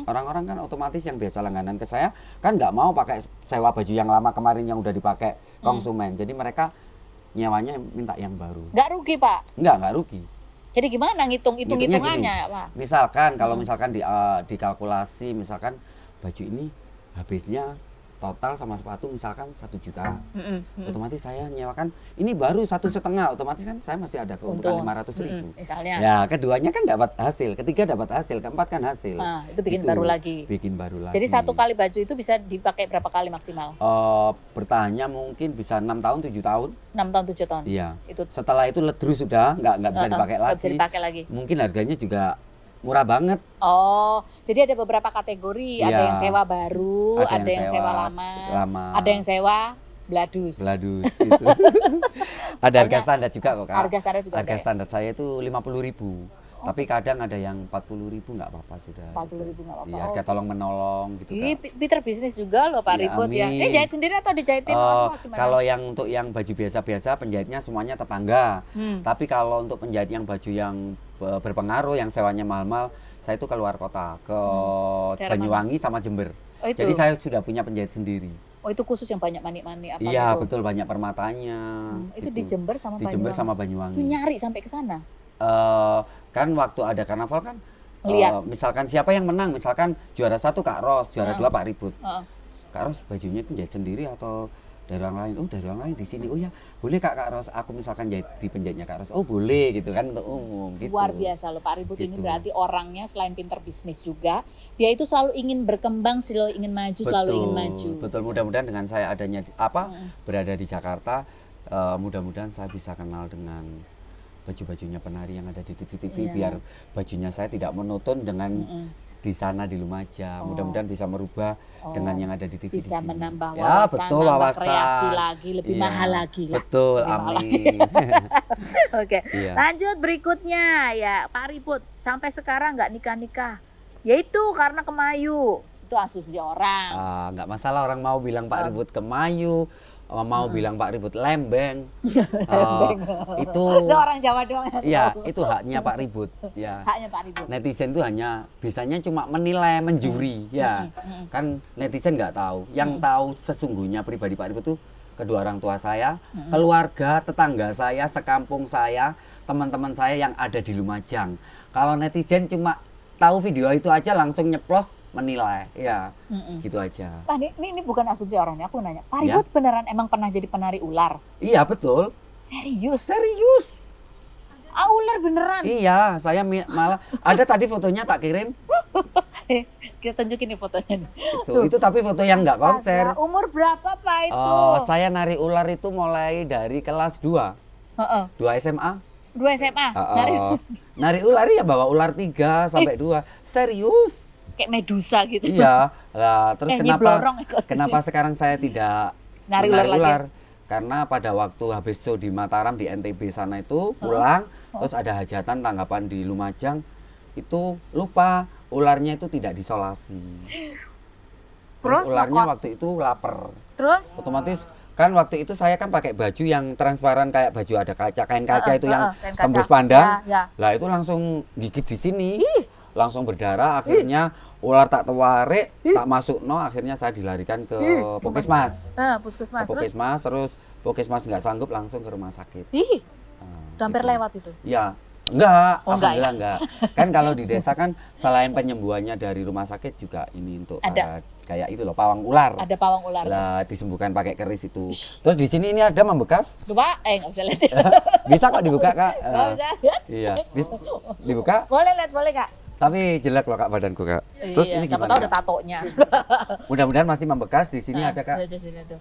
orang-orang kan otomatis yang biasa langganan ke saya kan nggak mau pakai sewa baju yang lama kemarin yang udah dipakai konsumen. Jadi mereka nyewanya minta yang baru. Nggak rugi, Pak? Nggak rugi. Jadi gimana Ngitungnya hitungannya, gini, Pak? Misalkan kalau misalkan dikalkulasi, misalkan baju ini habisnya total sama sepatu misalkan 1 juta. Otomatis saya nyewakan ini baru 1,5, otomatis kan saya masih ada keuntungan 500.000. Misalnya. Ya, keduanya kan dapat hasil, ketiga dapat hasil, keempat kan hasil. Nah, itu bikin baru lagi. Bikin baru lagi. Jadi satu kali baju itu bisa dipakai berapa kali maksimal? Bertahannya mungkin bisa 6 tahun, 7 tahun. 6 tahun, 7 tahun? Iya. Itu. Setelah itu ledru sudah, nggak bisa dipakai lagi. Nggak bisa dipakai lagi. Mungkin harganya juga murah banget. Oh, jadi ada beberapa kategori. Ada Iya. yang sewa baru, ada yang sewa lama, ada yang sewa bladus. Bladus gitu. Ada harga standar juga kok, Kak. Harga standar juga Harga ada ya? standar saya itu 50.000. Tapi kadang ada yang 40.000 nggak apa-apa sudah. 40.000 nggak apa-apa. Iya, harga tolong menolong gitu, Ih, Kak. Peter bisnis juga loh Pak Ya, Ribut ya. amin. Ini jahit sendiri atau dijahitin orang tua gimana? Kalau yang untuk yang baju biasa-biasa penjahitnya semuanya tetangga. Tapi kalau untuk penjahit yang baju yang berpengaruh yang sewanya mahal-mahal, saya itu keluar kota ke Daerah Banyuwangi sama Jember. Oh, itu. Jadi saya sudah punya penjahit sendiri. Oh, itu khusus yang banyak manik-manik apa Iya, gitu? betul, banyak permatanya. Itu gitu. di Jember sama Di Jember sama Banyuwangi. Nyari sampai ke sana. Kan waktu ada karnaval kan Ngeliat. misalkan siapa yang menang, misalkan juara 1 Kak Ros, juara 2 Pak Ribut. Kak Ros bajunya itu jahit sendiri atau dari orang lain? Oh, dari orang lain di sini. Oh ya, boleh Kak Ros, aku misalkan jahit di penjahitnya Kak Ros. Oh, boleh gitu kan, untuk umum gitu. Luar biasa loh Pak Ribut ini Gitu. berarti orangnya selain pinter bisnis juga, dia itu selalu ingin berkembang, selalu ingin maju, selalu ingin maju. Betul, mudah-mudahan dengan saya adanya berada di Jakarta, mudah-mudahan saya bisa kenal dengan baju-bajunya penari yang ada di TV-TV, Iya. biar bajunya saya tidak monoton dengan di sana di Lumajang. Mudah-mudahan bisa merubah dengan yang ada di TV Bisa di sini. menambah Ya, wawasan, betul, nambah wawasan. kreasi lagi, lebih Iya, mahal lagi lah. Betul, Lebih mahal amin. Oke, Iya. lanjut berikutnya ya Pak Ribut, sampai sekarang nggak nikah-nikah, yaitu karena kemayu. Itu asumsi orang. Nggak masalah orang mau bilang Pak Ribut kemayu, mau bilang Pak Ribut lembeng. Itu Itu orang Jawa doang yang iya, tahu. itu haknya Pak Ribut. Ya. Haknya Pak Ribut. Netizen itu hanya bisanya cuma menilai, menjuri, ya. Kan netizen nggak tahu. Yang tahu sesungguhnya pribadi Pak Ribut itu kedua orang tua saya, keluarga, tetangga saya, sekampung saya, teman-teman saya yang ada di Lumajang. Kalau netizen cuma tahu video itu aja langsung nyeplos menilai, ya. Gitu aja. Pak, ini bukan asumsi orang nih, aku nanya. Pak Ya. Ribut beneran emang pernah jadi penari ular? Iya, betul. Serius? Serius. Ah, ular beneran? Iya, saya malah ada tadi fotonya tak kirim. Kita tunjukin nih fotonya nih. Itu tapi foto yang nggak konser. Astaga, umur berapa Pak itu? Oh, saya nari ular itu mulai dari kelas 2. Heeh. 2 SMA. 2 SMA. Nari Nari ular ya bawa ular 3 sampai 2. Serius. kayak medusa gitu. Iya. Lah, terus Nyanyi blorong ikut. kenapa sekarang saya tidak Nari menari ular lagi? Karena pada waktu habis show di Mataram di NTB sana itu pulang, terus ada hajatan tanggapan di Lumajang, itu lupa ularnya itu tidak disolasi. Terus ularnya kok- waktu itu lapar. Terus Otomatis kan waktu itu saya kan pakai baju yang transparan kayak baju ada kaca, kain kaca itu yang kain kaca. tembus pandang. Ya, ya. Lah itu langsung gigit di sini. Langsung berdarah, akhirnya ular tak tawarik, tak masuk akhirnya saya dilarikan ke Puskesmas. Puskesmas. Ke Terus Puskesmas, terus Puskesmas nggak sanggup langsung ke rumah sakit. ih, Nah, hampir gitu. lewat itu. Ya, enggak, Oh, enggak alhamdulillah enggak. Kan kalau di desa kan selain penyembuhannya dari rumah sakit juga ini untuk Ada. kayak itu loh, pawang ular. Ada pawang ular. Lah disembuhkan pakai keris itu. Terus di sini ini ada membekas. Coba, nggak bisa lihat. Bisa kok dibuka, Kak. Nggak bisa lihat. Iya, dibuka. Boleh lihat, boleh Kak. Tapi jelek loh Kak badanku, Kak. Terus Iya, ini siapa gimana? tahu ada Kak? tatonya. Mudah-mudahan masih membekas. Di sini ada, Kak. Di sini tuh.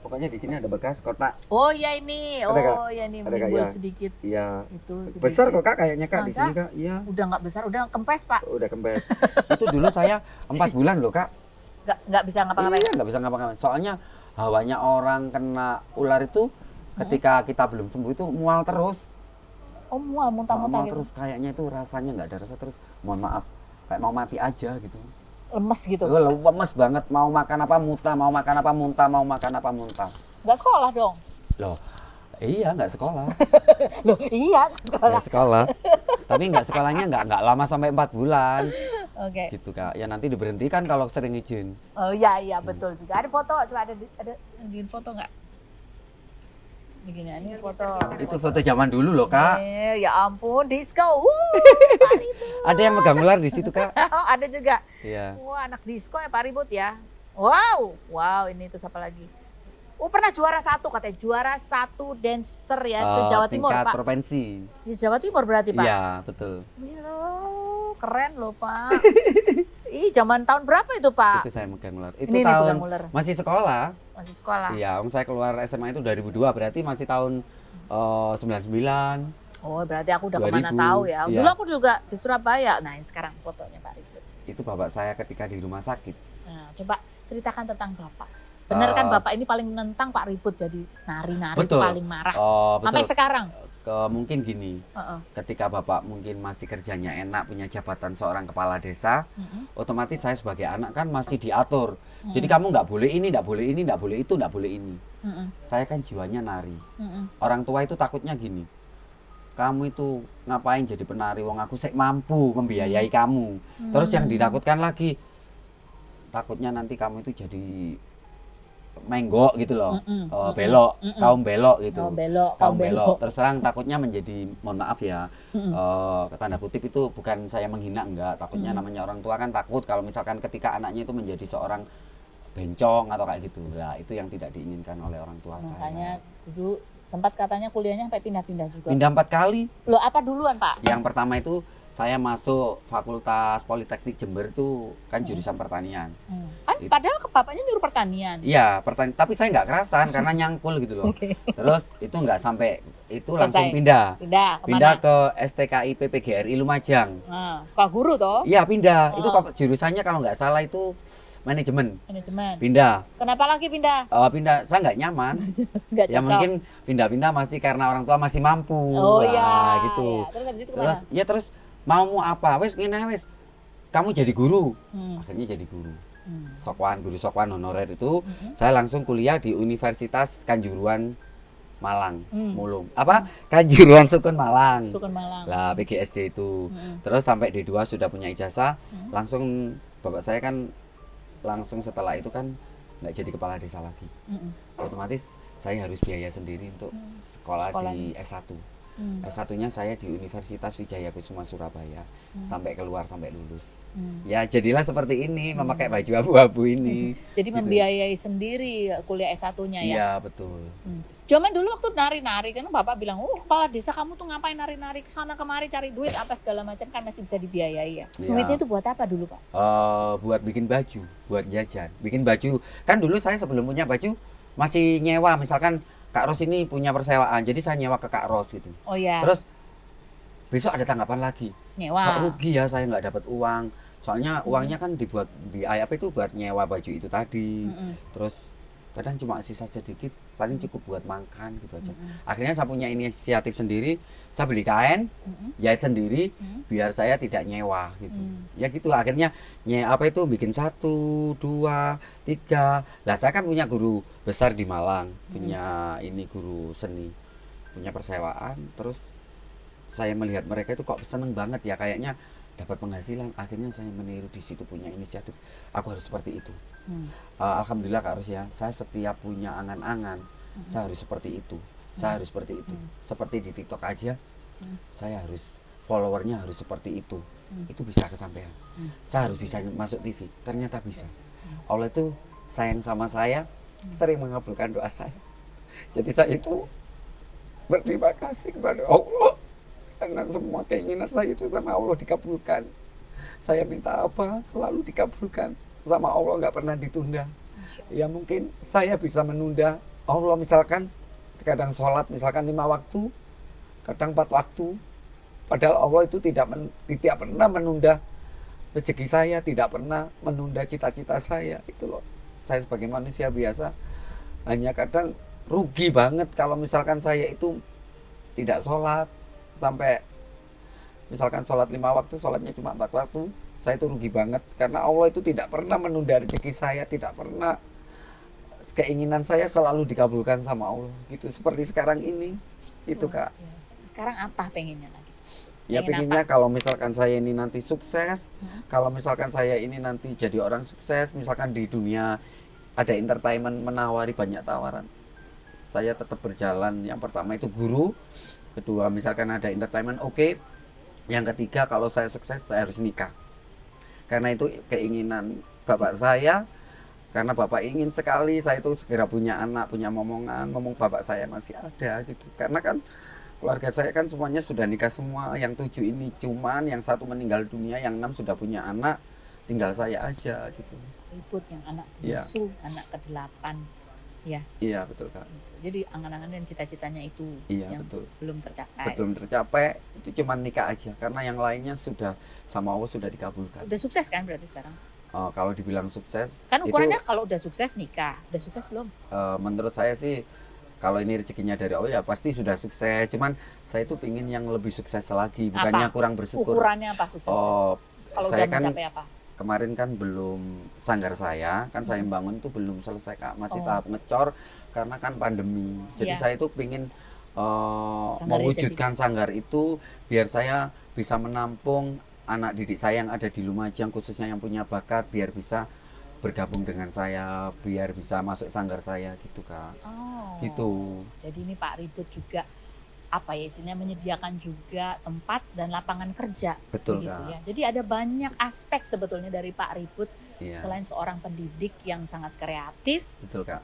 Pokoknya di sini ada bekas kotak. Oh ya ini, Ada, Kak? oh ya ini Ada, Kak, menimbul ya. sedikit. Iya. Itu sedikit. Besar kok Kak kayaknya Kak di Masa? sini, Kak. Iya. Udah nggak besar, udah kempes Pak. Udah kempes. Itu dulu saya 4 bulan loh, Kak. Nggak bisa ngapa-ngapain. Iya, nggak bisa ngapa-ngapain. Soalnya hawanya orang kena ular itu ketika kita belum sembuh itu mual terus. Oh mual, muntah-muntah Mual gitu. terus kayaknya itu rasanya nggak ada rasa terus. Mohon maaf, kayak mau mati aja gitu. Lemes gitu. Gue lemes banget, mau makan apa muntah, mau makan apa muntah, mau makan apa muntah. Nggak sekolah dong. Loh, iya nggak sekolah. Loh iya nggak sekolah. Nggak sekolah. Tapi nggak sekolahnya nggak lama sampai 4 bulan. Oke. Gitu Kak. Ya nanti diberhentikan kalau sering izin. Oh iya betul juga. Ada foto, coba ada di foto nggak? Begini, ini foto. Itu foto zaman dulu loh Kak. Ya ampun, disco. Pak Ribut. Ada yang megang ular di situ Kak. Oh, ada juga. Iya. Wah, anak disco ya Pak Ribut ya. Wow, ini terus apa lagi? Oh, pernah juara 1 katanya, juara 1 dancer ya se-Jawa Timur, tingkat Pak. provinsi. Di Jawa Timur berarti, Pak? Iya, betul. Wih loh, keren loh, Pak. Ih, zaman tahun berapa itu, Pak? Itu saya megang ular. Itu Ini tahun pegang ular. masih sekolah. Masih sekolah. Iya, saya keluar SMA itu 2002, berarti masih tahun 99. Oh, berarti aku udah 2000, kemana tahu ya. iya. Dulu aku juga di Surabaya. Nah, ini sekarang fotonya Pak Ribut. Itu bapak saya ketika di rumah sakit. Nah, coba ceritakan tentang Bapak. Benar kan Bapak ini paling menentang Pak Ribut jadi nari-nari itu Betul. paling marah. Betul. Sampai sekarang. Mungkin gini, Heeh. ketika bapak mungkin masih kerjanya enak, punya jabatan seorang kepala desa, otomatis saya sebagai anak kan masih diatur. Jadi kamu nggak boleh ini, nggak boleh ini, nggak boleh itu, nggak boleh ini. Saya kan jiwanya nari. Orang tua itu takutnya gini, kamu itu ngapain jadi penari, wong aku sek mampu membiayai kamu. Terus yang ditakutkan lagi, takutnya nanti kamu itu jadi menggok gitu loh, belok, kaum belok gitu. Kaum belok. Terus terang takutnya menjadi, mohon maaf ya, tanda kutip itu bukan saya menghina, enggak. Takutnya namanya orang tua kan takut kalau misalkan ketika anaknya itu menjadi seorang bencong atau kayak gitu. Lah itu yang tidak diinginkan oleh orang tua Makanya saya. dulu sempat katanya kuliahnya sampai pindah-pindah juga. Pindah 4 kali. Loh, apa duluan, Pak? Yang pertama itu saya masuk Fakultas Politeknik Jember itu kan jurusan pertanian. Kan padahal ke bapaknya nyuruh pertanian. Iya, tapi saya nggak kerasan karena nyangkul gitu loh. Terus itu nggak sampai itu langsung Selesai. pindah. Pindah kemana? Ke STKI PPGRI Lumajang. Nah, sekolah guru toh? Iya pindah. Itu Oh. jurusannya kalau nggak salah itu manajemen. Manajemen. Pindah. Kenapa lagi pindah? Pindah. Saya nggak nyaman. Nggak Ya cocok. mungkin pindah-pindah masih karena orang tua masih mampu. Oh Lah, iya. gitu. Iya. Terus habis itu kemana? Terus mau apa? Wes ngene wes. Kamu jadi guru. Akhirnya jadi guru. Sokwan, guru Sokwan honorer itu saya langsung kuliah di Universitas Kanjuruhan Malang, Mulung. Kanjuruhan Sukun Malang. Sukun Malang. Lah PGSD itu. Terus sampai D2 sudah punya ijazah, langsung bapak saya kan langsung setelah itu kan nggak jadi kepala desa lagi. Otomatis saya harus biaya sendiri untuk sekolah di S1. S1-nya saya di Universitas Wijaya Kusuma Surabaya sampai keluar sampai lulus. Ya jadilah seperti ini, memakai baju abu-abu ini. Jadi Gitu. membiayai sendiri kuliah S1-nya ya. Iya betul. Zaman dulu waktu nari-nari kan bapak bilang, kepala desa kamu tuh ngapain nari-nari kesana kemari cari duit apa segala macam kan masih bisa dibiayai ya. Iya. Duitnya itu buat apa dulu Pak? Buat bikin baju, buat jajan. Bikin baju. Kan dulu saya sebelum punya baju masih nyewa, misalkan Kak Ros ini punya persewaan, jadi saya nyewa ke Kak Ros gitu. Oh ya. Terus besok ada tanggapan lagi. Nyewa. Kok rugi ya saya nggak dapat uang. Soalnya uangnya kan dibuat di IAP itu buat nyewa baju itu tadi. Terus kadang cuma sisa sedikit, paling cukup buat makan gitu aja. Akhirnya saya punya inisiatif sendiri, saya beli kain, jahit sendiri, biar saya tidak nyewa gitu. Ya gitu akhirnya bikin 1, 2, 3. Lah saya kan punya guru besar di Malang, punya ini guru seni, punya persewaan. Terus saya melihat mereka itu kok seneng banget ya, kayaknya dapat penghasilan. Akhirnya saya meniru di situ, punya inisiatif. Aku harus seperti itu. Alhamdulillah Kak Ros ya, saya setiap punya angan-angan, saya harus seperti itu. Saya harus seperti itu. Seperti di TikTok aja, saya harus followernya harus seperti itu. Itu bisa kesampaian. Saya harus bisa masuk TV. Ternyata bisa. Allah itu sayang sama saya, sering mengabulkan doa saya. Jadi saya itu berterima kasih kepada Allah karena semua keinginan saya itu sama Allah dikabulkan. Saya minta apa selalu dikabulkan sama Allah, nggak pernah ditunda. Ya mungkin saya bisa menunda Allah, misalkan kadang sholat misalkan 5 waktu, kadang 4 waktu, padahal Allah itu tidak pernah menunda rezeki saya, tidak pernah menunda cita-cita saya. Itu loh, saya sebagai manusia biasa hanya kadang rugi banget kalau misalkan saya itu tidak sholat sampai misalkan sholat 5 waktu, sholatnya cuma 4 waktu. Saya itu rugi banget karena Allah itu tidak pernah menunda rezeki saya, tidak pernah, keinginan saya selalu dikabulkan sama Allah gitu. Seperti sekarang ini itu Kak. Sekarang apa pengennya lagi? Ya pengennya kalau misalkan saya ini nanti sukses, kalau misalkan saya ini nanti jadi orang sukses, misalkan di dunia ada entertainment menawari banyak tawaran, saya tetap berjalan. Yang pertama itu guru, kedua misalkan ada entertainment, oke. Yang ketiga kalau saya sukses saya harus nikah. Karena itu keinginan bapak saya, karena bapak ingin sekali saya itu segera punya anak, punya momongan, bapak saya masih ada gitu. Karena kan keluarga saya kan semuanya sudah nikah semua, yang 7 ini cuman, yang 1 meninggal dunia, yang 6 sudah punya anak, tinggal saya aja gitu. Ribut yang anak Iya. bungsu, anak ke-8 ya. Iya betul Kak. Jadi angan-angan dan cita-citanya itu Iya yang betul. belum tercapai. Belum tercapai, itu cuma nikah aja. Karena yang lainnya sudah sama Allah sudah dikabulkan. Udah sukses kan berarti sekarang? Kalau dibilang sukses, Kan itu ukurannya kalau udah sukses nikah, udah sukses belum? menurut saya sih kalau ini rezekinya dari Allah ya pasti sudah sukses. Cuman saya itu pingin yang lebih sukses lagi, bukannya Apa? kurang bersyukur. Ukurannya apa sukses? Oh, Kalau saya udah kan mencapai apa? kemarin kan belum sanggar saya, kan saya bangun itu belum selesai Kak, masih Oh. tahap ngecor karena kan pandemi. Jadi Iya. saya itu pingin Sanggarnya mewujudkan sanggar itu biar saya bisa menampung anak didik saya yang ada di Lumajang, khususnya yang punya bakat, biar bisa bergabung dengan saya, biar bisa masuk sanggar saya gitu Kak. Oh. Gitu. Jadi ini Pak Ribut juga apa ya istilahnya menyediakan juga tempat dan lapangan kerja. Betul Begitu Kak. ya. Jadi ada banyak aspek sebetulnya dari Pak Ribut Iya, selain seorang pendidik yang sangat kreatif, betul Kak.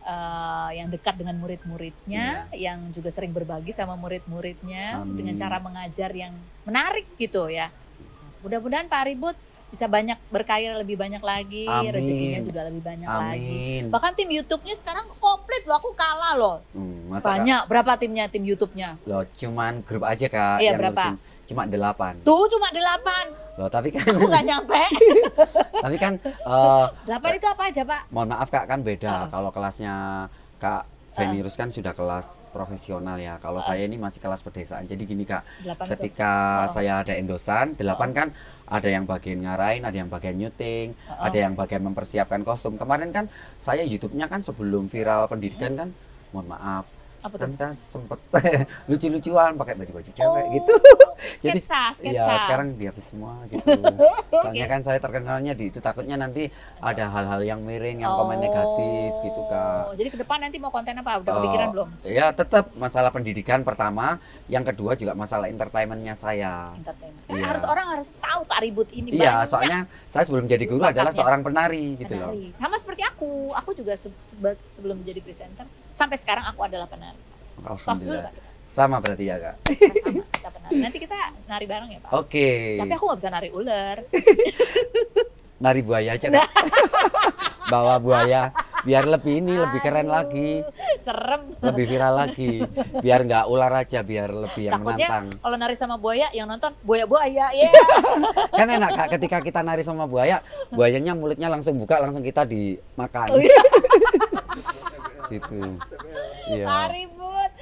yang dekat dengan murid-muridnya, yang juga sering berbagi sama murid-muridnya Amin. dengan cara mengajar yang menarik gitu ya. Mudah-mudahan Pak Ribut bisa banyak berkarya lebih banyak lagi, Amin. rezekinya juga lebih banyak lagi. Amin. Bahkan tim YouTube-nya sekarang komplit loh, aku kalah loh. Masa Kak? Banyak, berapa timnya tim YouTube-nya? Loh, cuman grup aja Kak Iya, yang berapa? ngurusin. Cuma 8. Tuh cuma 8, Loh, tapi kan aku nggak nyampe. tapi kan 8 itu apa aja Pak? mohon maaf Kak, kan beda. Ah. Kalau kelasnya Kak Feni Rus kan sudah kelas profesional ya. Kalau saya ini masih kelas pedesaan. Jadi gini Kak, 8 itu. ketika saya ada endosan, 8 kan ada yang bagian ngarahin, ada yang bagian nyuting, ada yang bagian mempersiapkan kostum. Kemarin kan saya YouTube-nya kan sebelum viral pendidikan kan, mohon maaf, Apa tuh? kan sempet lucu-lucuan pakai baju-baju cewek gitu. Jadi Sketsa. iya sekarang dihapus semua gitu. Soalnya kan saya terkenalnya di itu, takutnya nanti ada hal-hal yang miring, yang komen negatif gitu Kak. Jadi ke depan nanti mau konten apa? Udah kepikiran belum? Ya tetap masalah pendidikan pertama, yang kedua juga masalah entertainmentnya saya. Entertainment. Kan Iya. orang harus tahu Pak Ribut ini Iya, banyak soalnya saya sebelum jadi guru adalah bakatnya. seorang penari gitu loh. penari. Sama seperti aku juga sebelum menjadi presenter, sampai sekarang aku adalah penari. Tos dulu Alhamdulillah. Pak. Sama berarti ya Kak. Sama, kita penari. Nanti kita nari bareng ya Pak. Oke. Tapi aku nggak bisa nari ular. Nari buaya aja Kak. Bawa buaya biar lebih ini lebih keren lagi, Serem. lebih viral lagi. Biar nggak ular aja, biar lebih yang Takutnya menantang. kalau nari sama buaya, yang nonton buaya-buaya. Ya. Kan enak Kak, ketika kita nari sama buaya, buayanya mulutnya langsung buka, langsung kita dimakan. Oh, iya. Gitu. Pak Iya. Ribut,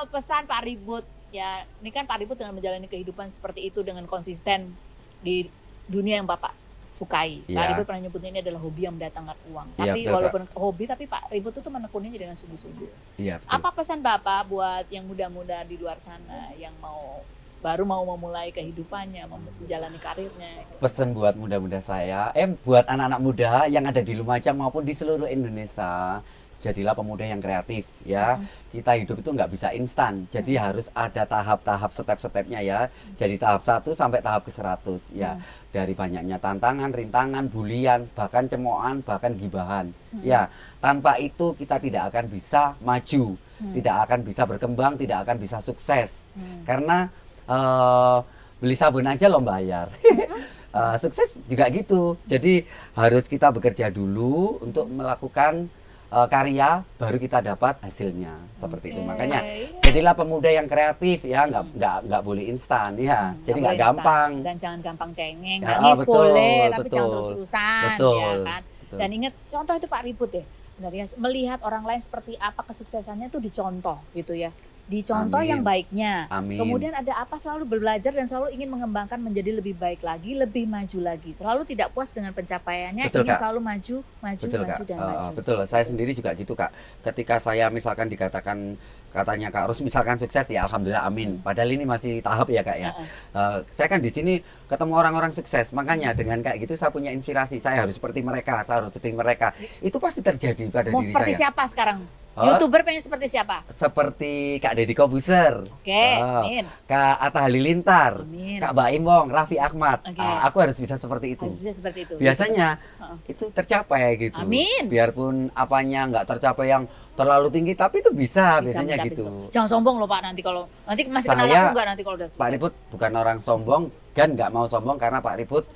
pesan Pak Ribut. Ya, ini kan Pak Ribut dengan menjalani kehidupan seperti itu dengan konsisten di dunia yang Bapak sukai. Pak Iya. Ribut pernah nyebutnya ini adalah hobi yang mendatangkan uang. Iya, Tapi betul, Kak. walaupun hobi, tapi Pak Ribut itu menekuninya dengan sungguh-sungguh. Iya, betul. Apa pesan Bapak buat yang muda-muda di luar sana yang baru mau memulai kehidupannya, menjalani karirnya? Pesan buat muda-muda saya, buat anak-anak muda yang ada di Lumajang maupun di seluruh Indonesia, jadilah pemuda yang kreatif ya. Kita hidup itu nggak bisa instan, jadi harus ada tahap-tahap step-stepnya ya. Jadi tahap 1 sampai tahap ke 100 ya. Dari banyaknya tantangan, rintangan, bulian, bahkan cemoohan, bahkan gibahan. Ya, tanpa itu kita tidak akan bisa maju, tidak akan bisa berkembang, tidak akan bisa sukses. Karena beli sabun aja lo bayar. Sukses juga gitu. Jadi harus kita bekerja dulu untuk melakukan karya, baru kita dapat hasilnya seperti itu. Makanya jadilah pemuda yang kreatif ya, nggak boleh instan ya. Jadi nggak boleh gampang. instan. Dan jangan gampang cengeng. Ya, Nangis betul, boleh, tapi betul. jangan terus-terusan, Betul, ya kan. betul. Dan ingat, contoh itu Pak Ribut ya. Benar ya, melihat orang lain seperti apa kesuksesannya tuh dicontoh gitu ya. Dicontoh Amin. yang baiknya. Amin. Kemudian ada apa, selalu belajar dan selalu ingin mengembangkan menjadi lebih baik lagi, lebih maju lagi. Selalu tidak puas dengan pencapaiannya, Betul, ingin Kak. selalu maju, Betul Kak. dan maju. Betul. Saya sendiri juga gitu Kak. Ketika saya misalkan dikatakan katanya Kak Ros misalkan sukses ya alhamdulillah amin. Padahal ini masih tahap ya Kak ya. Saya kan di sini ketemu orang-orang sukses. Makanya dengan kayak gitu saya punya inspirasi. Saya harus seperti mereka, saya harus seperti mereka. Itu pasti terjadi pada Mau diri seperti saya. siapa sekarang? Oh. YouTuber pengen seperti siapa? Seperti Kak Deddy Kobuser, Oke, amin. Kak Atta Halilintar, Amin. Kak Baim Wong, Raffi Ahmad. Oke. Aku harus bisa seperti itu. Harus bisa seperti itu. Biasanya Heeh. itu tercapai gitu. Amin. Biarpun apanya nggak tercapai yang terlalu tinggi, tapi itu bisa biasanya mencapai gitu. itu. Jangan sombong loh Pak, nanti masih kenal Saya- aku nggak nanti kalau udah Pak Ribut bukan orang sombong dan nggak mau sombong karena Pak Ribut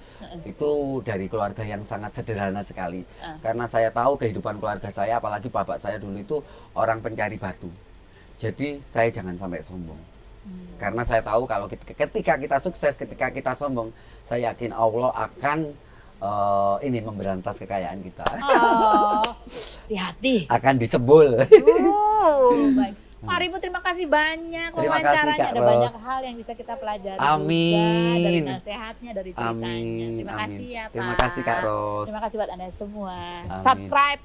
itu dari keluarga yang sangat sederhana sekali. Karena saya tahu kehidupan keluarga saya, apalagi bapak saya dulu itu orang pencari batu. Jadi saya jangan sampai sombong. Karena saya tahu kalau ketika kita sukses, ketika kita sombong, saya yakin Allah akan ini memberantas kekayaan kita. Oh, hati-hati. Akan disebul. Baik. Pak Ribut, terima kasih banyak Terima kasih, wawancaranya. Kak Ada Ros. banyak hal yang bisa kita pelajari Amin. juga dari nasihatnya, dari ceritanya. Amin. Terima Amin. kasih ya Pak. Terima kasih Kak Ros. Terima kasih buat Anda semua. Amin. Subscribe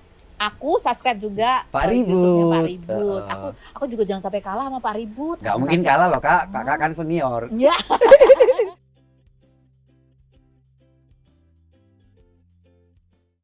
juga Pak YouTube-nya Pak Ribut. Ribut. Aku juga jangan sampai kalah sama Pak Ribut. Nggak mungkin kalah loh Kak, kakak kan senior. Ya.